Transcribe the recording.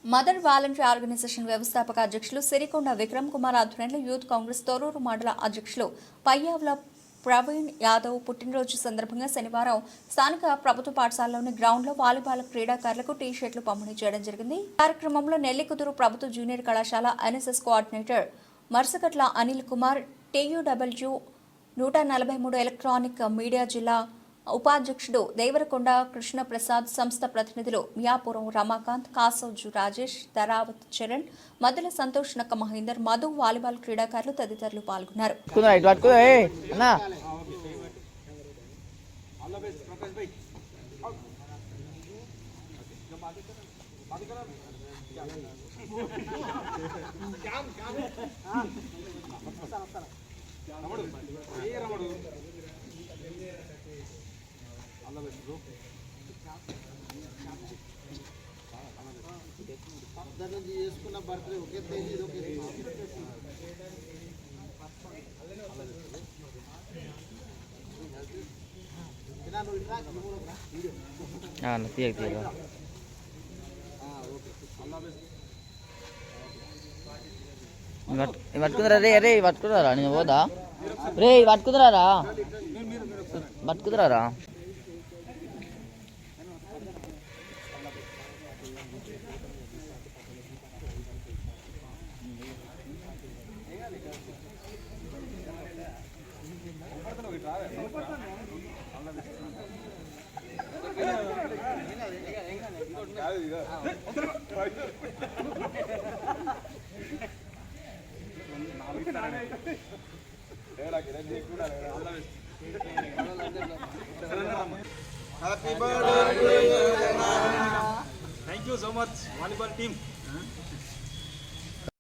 Mother voluntary organisation వ్యవస్థాపక అధ్యక్షులు సిరికొండ విక్రమ్ కుమార్ ఆధ్వర్యంలో యూత్ కాంగ్రెస్ తొర్రూరు మండల అధ్యక్షులు పయ్యావుల ప్రవీణ్ యాదవ్ పుట్టినరోజు సందర్భంగా శనివారం స్థానిక ప్రభుత్వ పాఠశాలలోని గ్రౌండ్లో వాలీబాల్ క్రీడాకారులకు టీ షర్ట్లు పంపిణీ చేయడం జరిగింది. కార్యక్రమంలో నెల్లికుదురు ప్రభుత్వ జూనియర్ కళాశాల NSS coordinator Marsakatla Anil Kumar, TUW 143 electronic media జిల్లా ఉపాధ్యక్షుడు దేవరకొండ కృష్ణప్రసాద్, సంస్థ ప్రతినిధులు మియాపురం రమాకాంత్, కాసోజు రాజేష్, ధరావత్ చరణ్, మధుల సంతోష్, నక్క మహేందర్, మధు, వాలీబాల్ క్రీడాకారులు తదితరులు పాల్గొన్నారు. చేసుకున్న బర్త్డే ఒకే తేదీ పట్టుకుందరా రే పట్టుకున్నారా నేను పోదా రే పట్టుకుందరా పట్టుకుదరా Happy birthday. Thank you so much, volleyball team.